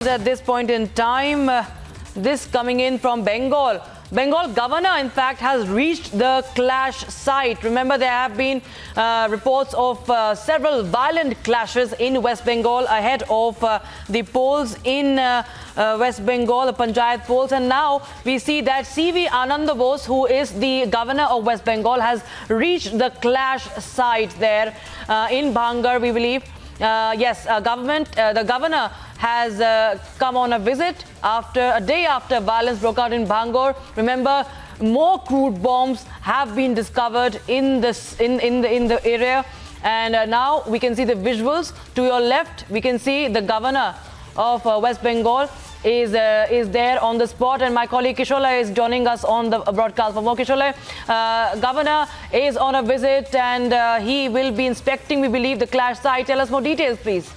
At this point in time, this coming in from Bengal. Bengal governor, in fact, has reached the clash site. Remember, there have been reports of several violent clashes in West Bengal ahead of the polls in West Bengal, the Panchayat polls. And now we see that Ananda Bose, who is the governor of West Bengal, has reached the clash site there in Bhangar, we believe. The governor has come on a visit after a day after violence broke out in Bhangar. Remember, more crude bombs have been discovered in the area, and now we can see the visuals. To your left, we can see the governor of West Bengal is there on the spot, and my colleague Kishola is joining us on the broadcast. For more, Kishola, governor is on a visit and he will be inspecting, we believe, the clash site. Tell us more details, please.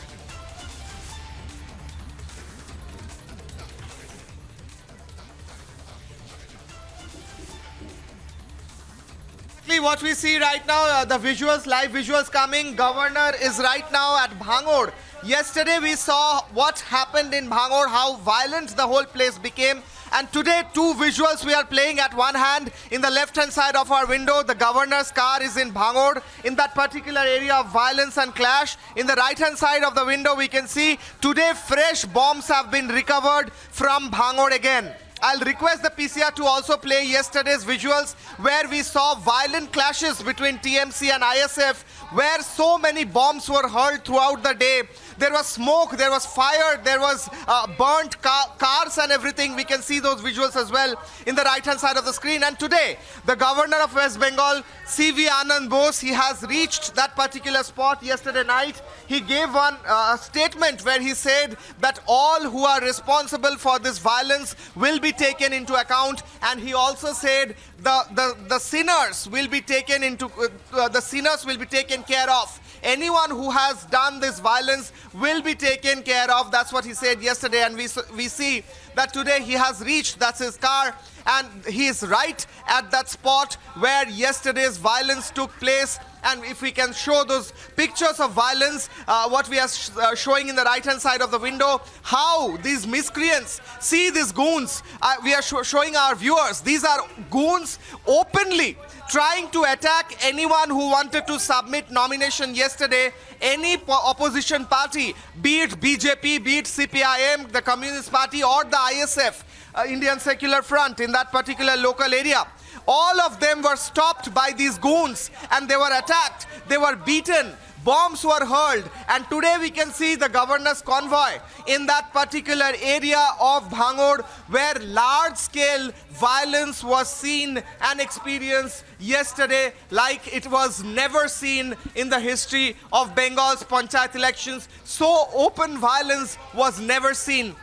What we see right now, the visuals, live visuals coming. Governor is right now at Bhangar. Yesterday we saw what happened in Bhangar, how violent the whole place became. And today, two visuals we are playing. At one hand, in the left-hand side of our window, the governor's car is in Bhangar, in that particular area of violence and clash. In the right-hand side of the window, we can see today fresh bombs have been recovered from Bhangar again. I'll request the PCR to also play yesterday's visuals where we saw violent clashes between TMC and ISF, where so many bombs were hurled throughout the day. There was smoke, there was fire, there was burnt cars and everything. We can see those visuals as well in the right-hand side of the screen. And today, the governor of West Bengal, Ananda Bose, he has reached that particular spot yesterday night. He gave one statement where he said that all who are responsible for this violence will be taken into account, and he also said the sinners will be taken into the sinners will be taken care of. Anyone who has done this violence will be taken care of. That's what he said yesterday, and we see that today he has reached, that's his car, and he is right at that spot where yesterday's violence took place. And if we can show those pictures of violence, what we are showing in the right-hand side of the window, how these miscreants, see these goons, we are showing our viewers, these are goons openly trying to attack anyone who wanted to submit nomination yesterday, any opposition party, be it BJP, be it CPIM, the Communist Party, or the ISF, Indian Secular Front in that particular local area. All of them were stopped by these goons and they were attacked, they were beaten, bombs were hurled, and today we can see the governor's convoy in that particular area of Bhangar where large-scale violence was seen and experienced yesterday like it was never seen in the history of Bengal's Panchayat elections. So open violence was never seen.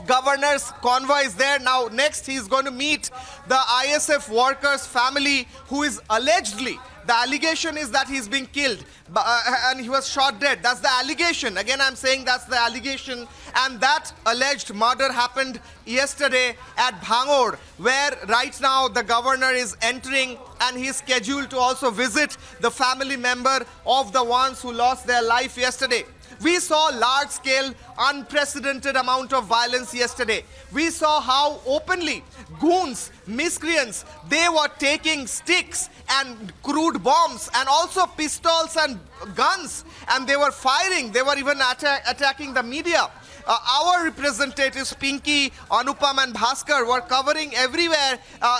Governor's convoy is there now. Next, he is going to meet the ISF workers' family who is allegedly, the allegation is that he's being killed and he was shot dead. That's the allegation. Again, I'm saying that's the allegation. And that alleged murder happened yesterday at Bhangar, where right now the governor is entering and he's scheduled to also visit the family member of the ones who lost their life yesterday. We saw large-scale, unprecedented amount of violence yesterday. We saw how openly goons, miscreants, they were taking sticks and crude bombs and also pistols and guns, and they were firing. They were even attacking the media. Our representatives, Pinky, Anupam and Bhaskar, were covering everywhere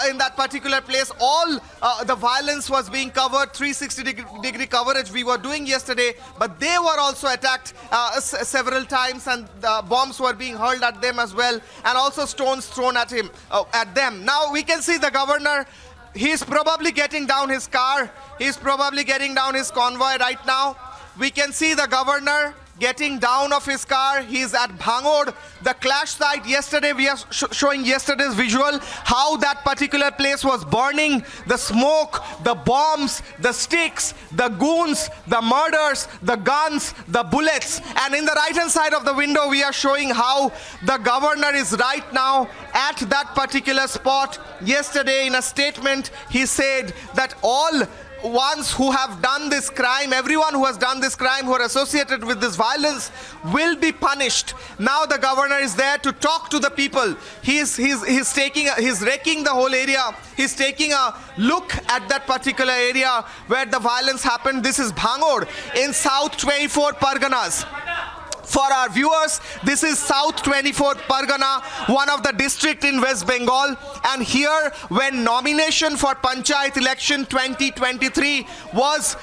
in that particular place. All the violence was being covered, 360-degree coverage we were doing yesterday, but they were also attacked several times, and bombs were being hurled at them as well, and also stones thrown at them. Now we can see the governor. He's probably getting down his car. He's probably getting down his convoy right now. We can see the governor getting down of his car. He's at Bhangar, the clash site. Yesterday, we are showing yesterday's visual, how that particular place was burning, the smoke, the bombs, the sticks, the goons, the murders, the guns, the bullets. And in the right-hand side of the window, we are showing how the governor is right now at that particular spot. Yesterday, in a statement, he said that all ones who have done this crime, everyone who has done this crime, who are associated with this violence, will be punished. Now the governor is there to talk to the people. He's wrecking the whole area. He's taking a look at that particular area where the violence happened. This is Bhangar in South 24 Parganas. For our viewers, this is South 24 Pargana, one of the district in West Bengal. And here, when nomination for Panchayat election 2023 was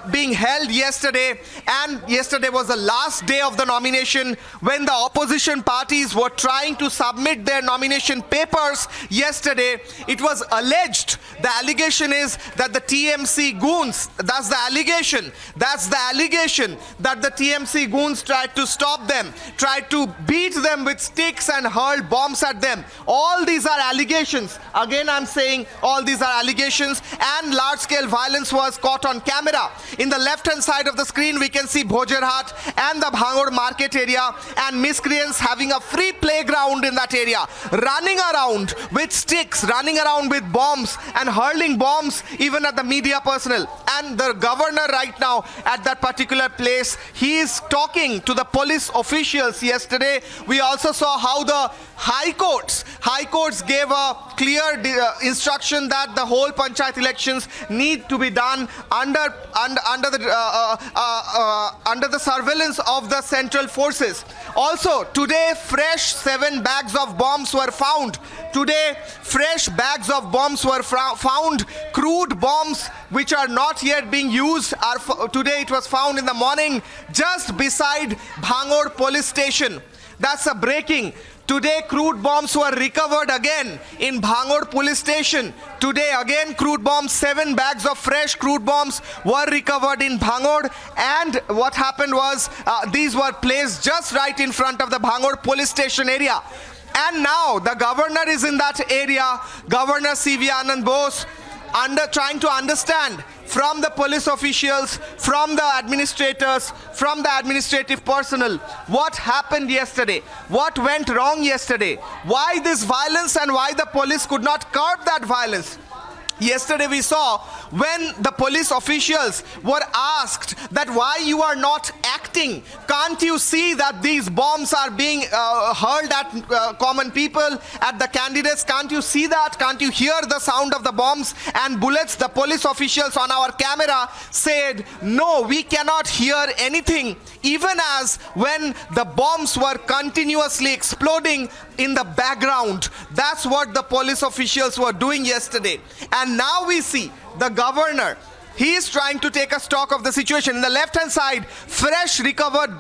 being held yesterday, and yesterday was the last day of the nomination, when the opposition parties were trying to submit their nomination papers yesterday, it was alleged, the allegation is that the TMC goons, that's the allegation that the TMC goons tried to stop them, tried to beat them with sticks and hurl bombs at them. All these are allegations. Again, I'm saying all these are allegations, and large-scale violence was caught on camera. In the left-hand side of the screen, we can see Bhojerhat and the Bhangar market area, and miscreants having a free playground in that area, running around with sticks, running around with bombs and hurling bombs even at the media personnel. And the governor right now at that particular place, he is talking to the police officials. Yesterday we also saw how the high courts gave a clear instruction that the whole panchayat elections need to be done under the surveillance of the central forces. Also today, fresh 7 bags of bombs were found. Today fresh bags of bombs were found. Crude bombs which are not yet being used are today it was found in the morning just beside Bhangar police station. That's a breaking. Today crude bombs were recovered again in Bhangar police station. Today again crude bombs, 7 bags of fresh crude bombs were recovered in Bhangar, and what happened was these were placed just right in front of the Bhangar police station area. And now the governor is in that area, Governor C.V. Ananda Bose, trying to understand from the police officials, from the administrators, from the administrative personnel, what happened yesterday, what went wrong yesterday, why this violence and why the police could not curb that violence. Yesterday we saw when the police officials were asked that why you are not acting, can't you see that these bombs are being hurled at common people, at the candidates, can't you see that, can't you hear the sound of the bombs and bullets? The police officials on our camera said, no, we cannot hear anything, even as when the bombs were continuously exploding in the background. That's what the police officials were doing yesterday. And now we see the governor, he is trying to take a stock of the situation. In the left hand side, fresh recovered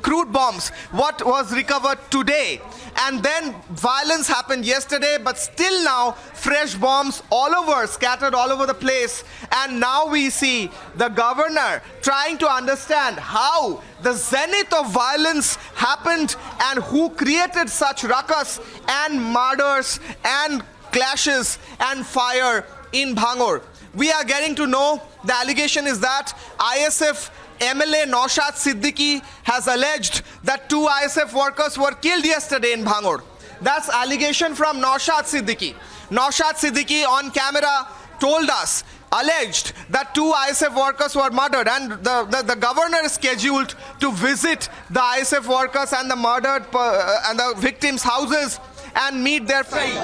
crude bombs, what was recovered today. And then violence happened yesterday, but still now fresh bombs all over, scattered all over the place. And now we see the governor trying to understand how the zenith of violence happened and who created such ruckus and murders and clashes and fire in Bhangar. We are getting to know, the allegation is that ISF MLA Naushad Siddiqui has alleged that 2 ISF workers were killed yesterday in Bhangar. That's allegation from Naushad Siddiqui. Naushad Siddiqui on camera told us, alleged that 2 ISF workers were murdered, and the governor is scheduled to visit the ISF workers and the murdered and the victims' houses and meet their friends.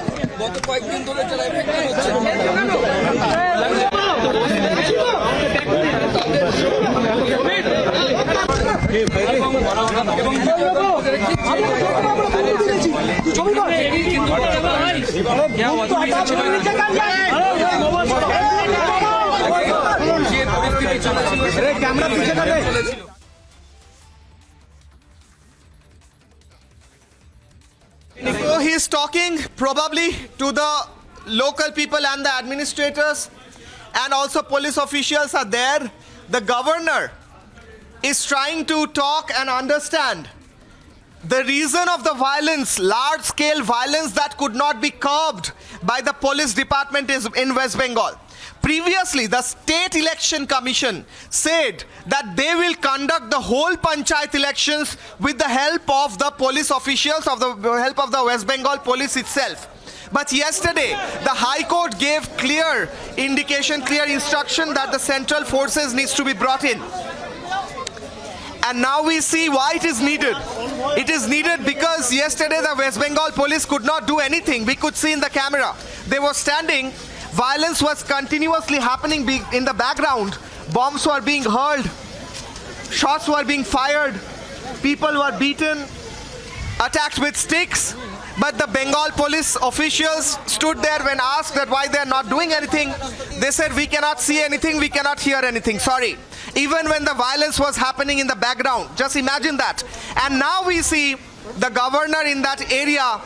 So he is talking probably to the local people and the administrators, and also police officials are there. The governor is trying to talk and understand the reason of the violence, large-scale violence that could not be curbed by the police department in West Bengal. Previously, the State Election Commission said that they will conduct the whole panchayat elections with the help of the police officials, of the help of the West Bengal police itself. But yesterday, the High Court gave clear indication, clear instruction that the central forces needs to be brought in. And now we see why it is needed. It is needed because yesterday the West Bengal police could not do anything. We could see in the camera. They were standing. Violence was continuously happening in the background. Bombs were being hurled. Shots were being fired. People were beaten, attacked with sticks. But the Bengal police officials stood there when asked that why they are not doing anything. They said, we cannot see anything, we cannot hear anything. Sorry. Even when the violence was happening in the background. Just imagine that. And now we see the governor in that area,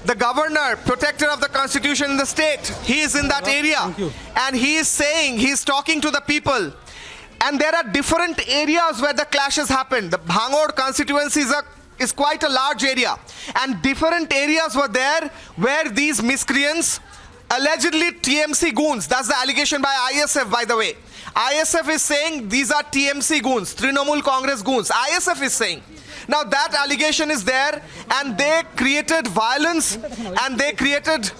the governor, protector of the constitution in the state, he is in that area. And he is saying, he is talking to the people. And there are different areas where the clashes happened. The Bhangar constituency is quite a large area. And different areas were there where these miscreants, allegedly TMC goons, that's the allegation by ISF, by the way. ISF is saying these are TMC goons, Trinamool Congress goons. ISF is saying. Now that allegation is there, and they created violence and they created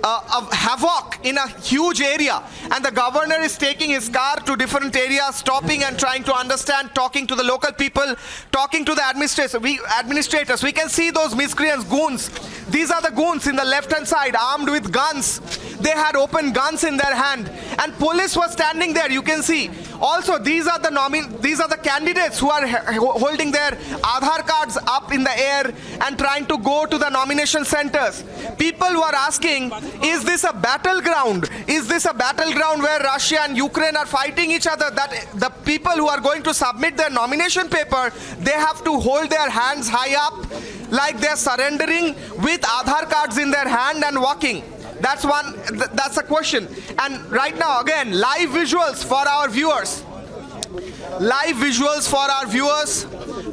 a havoc in a huge area. And the governor is taking his car to different areas, stopping and trying to understand, talking to the local people, talking to the administrators. We can see those miscreants, goons. These are the goons in the left-hand side, armed with guns. They had open guns in their hand, and police was standing there. You can see. Also, these are the candidates who are holding their Aadhaar cards up in the air and trying to go to the nomination centers. People were asking, is this a battleground? Is this a battleground where Russia and Ukraine are fighting each other? That the people who are going to submit their nomination paper, they have to hold their hands high up like they're surrendering with Aadhaar cards in their hand and walking. That's a question. And right now, again, live visuals for our viewers. Live visuals for our viewers,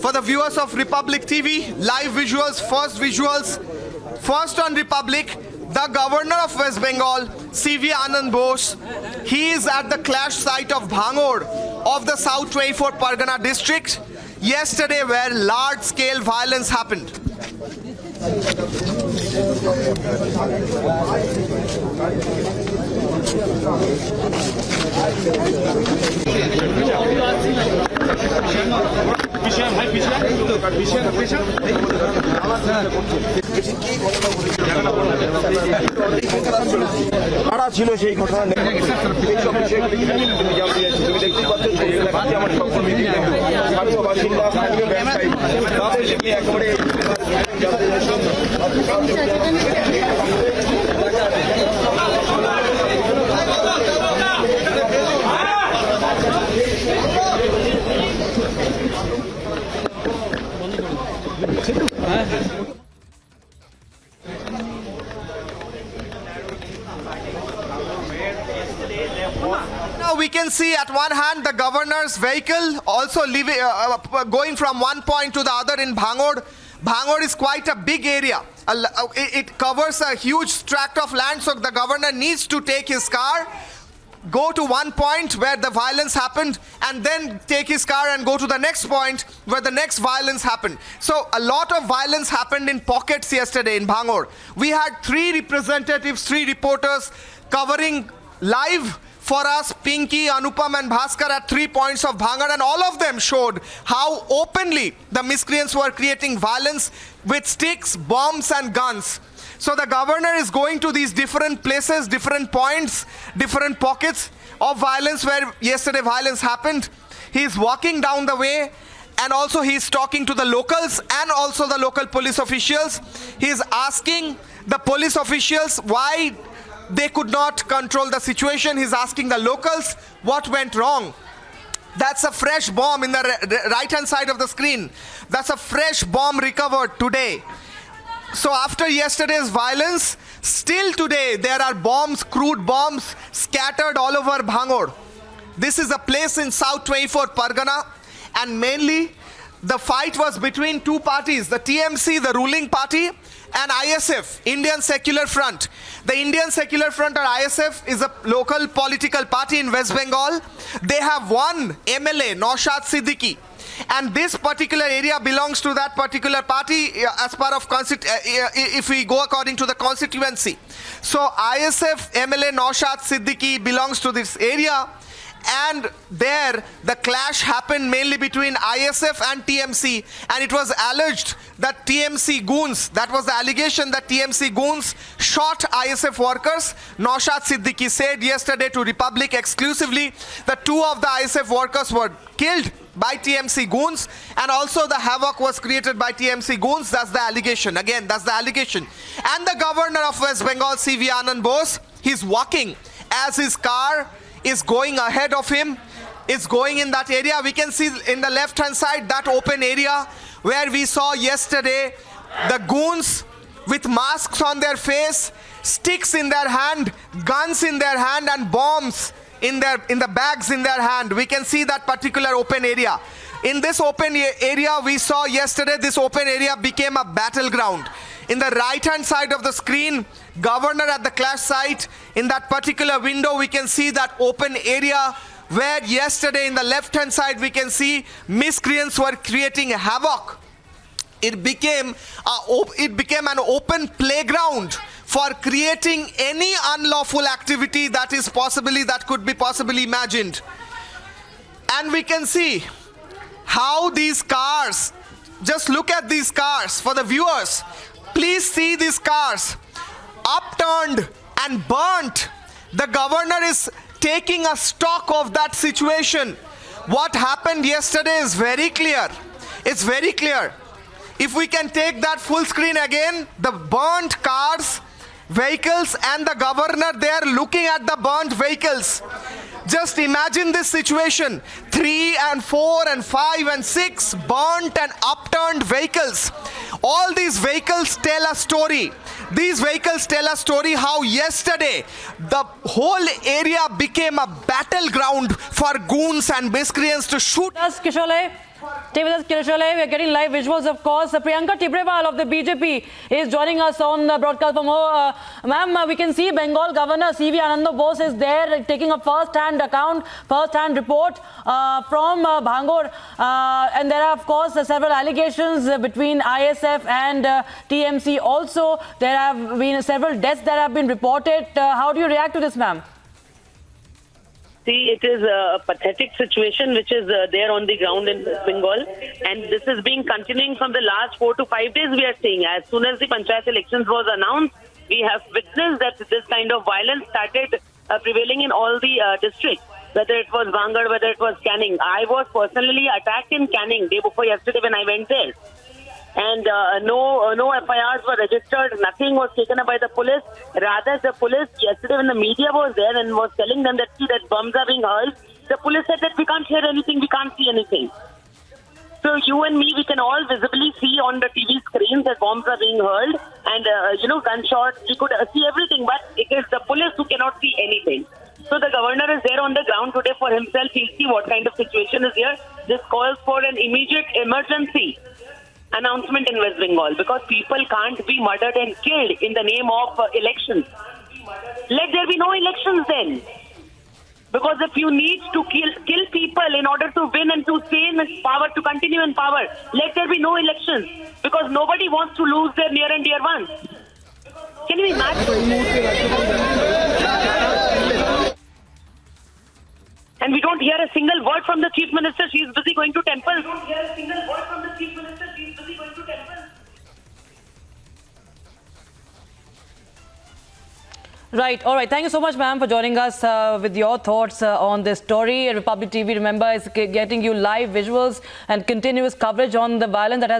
for the viewers of Republic TV. Live visuals, first on Republic. The governor of West Bengal, CV Anand Bose, he is at the clash site of Bhangar of the South 24 Pargana district yesterday, where large-scale violence happened. ছিল সেই ঘটনা তুমি দেখতে পাচ্ছ আমার সহকর্মী স্থানীয় বাসিন্দা স্থানীয় ব্যবসায়ী তাদের একেবারে Now we can see at one hand the governor's vehicle also going from one point to the other in Bhangar. Bhangar is quite a big area. It covers a huge tract of land, so the governor needs to take his car, go to one point where the violence happened, and then take his car and go to the next point where the next violence happened. So a lot of violence happened in pockets yesterday in Bhangar. We had three representatives, three reporters covering live for us, Pinky, Anupam and Bhaskar at 3 points of Bhangar, and all of them showed how openly the miscreants were creating violence with sticks, bombs and guns. So the governor is going to these different places, different points, different pockets of violence where yesterday violence happened. He is walking down the way, and also he is talking to the locals and also the local police officials. He is asking the police officials why they could not control the situation. He's asking the locals what went wrong. That's a fresh bomb in the right hand side of the screen. That's a fresh bomb recovered today. So after yesterday's violence, still today there are bombs, crude bombs scattered all over Bhangar. This is a place in South 24 Pargana, and mainly the fight was between two parties, the TMC, the ruling party, and ISF, Indian Secular Front. The Indian Secular Front, or ISF, is a local political party in West Bengal. They have one MLA, Naushad Siddiqui. and this particular area belongs to that particular party as part of if we go according to the constituency. So ISF MLA Naushad Siddiqui belongs to this area, and there the clash happened mainly between ISF and TMC, and it was alleged that TMC goons, that was the allegation that TMC goons shot ISF workers. Naushad Siddiqui said yesterday to Republic exclusively that 2 of the ISF workers were killed by TMC goons, and also the havoc was created by TMC goons. That's the allegation. Again, that's the allegation. And the governor of West Bengal, CV Ananda Bose, he's walking as his car is going ahead of him. It's going in that area. We can see in the left hand side that open area where we saw yesterday the goons with masks on their face, sticks in their hand, guns in their hand, and bombs in the bags in their hand. We can see that particular open area. In this open area we saw yesterday, this open area became a battleground. In the right hand side of the screen, governor at the clash site, in that particular window we can see that open area where yesterday in the left hand side we can see miscreants were creating havoc. It became an open playground for creating any unlawful activity that could be possibly imagined. And we can see how these cars, just look at these cars for the viewers. Please see these cars upturned and burnt. The governor is taking a stock of that situation. What happened yesterday is very clear. It's very clear. If we can take that full screen again, the burnt cars, vehicles, and the governor there looking at the burnt vehicles. Just imagine this situation. 3 and 4 and 5 and 6 burnt and upturned vehicles. All these vehicles tell a story. These vehicles tell a story how yesterday the whole area became a battleground for goons and miscreants to shoot. Stay with us, Kirshale. We are getting live visuals, of course. Priyanka Tibrewal of the BJP is joining us on the broadcast for more. Ma'am, we can see Bengal Governor CV Ananda Bose is there taking a first-hand report from Bhangar. And there are, of course, several allegations between ISF and TMC. Also, there have been several deaths that have been reported. How do you react to this, ma'am? See, it is a pathetic situation which is there on the ground in Bengal, and this is being continuing from the last 4 to 5 days. We are seeing as soon as the panchayat elections was announced, we have witnessed that this kind of violence started prevailing in all the districts, whether it was Bhangar, whether it was Canning. I was personally attacked in Canning day before yesterday when I went there. And no FIRs were registered, nothing was taken up by the police. Rather, the police, yesterday when the media was there and was telling them that, see, that bombs are being hurled, the police said that we can't hear anything, we can't see anything. So you and me, we can all visibly see on the TV screens that bombs are being hurled and, gunshots, we could see everything, but it is the police who cannot see anything. So the governor is there on the ground today for himself. He'll see what kind of situation is here. This calls for an immediate emergency announcement in West Bengal because people can't be murdered and killed in the name of elections. Let there be no elections then. Because if you need to kill people in order to win and to stay in power, to continue in power, let there be no elections. Because nobody wants to lose their near and dear ones. Can you imagine? And we don't hear a single word from the Chief Minister. She is busy going to temples. We don't hear a single word from the Chief Minister. She is busy going to temples. Right. All right. Thank you so much, ma'am, for joining us with your thoughts on this story. Republic TV, remember, is getting you live visuals and continuous coverage on the violence that has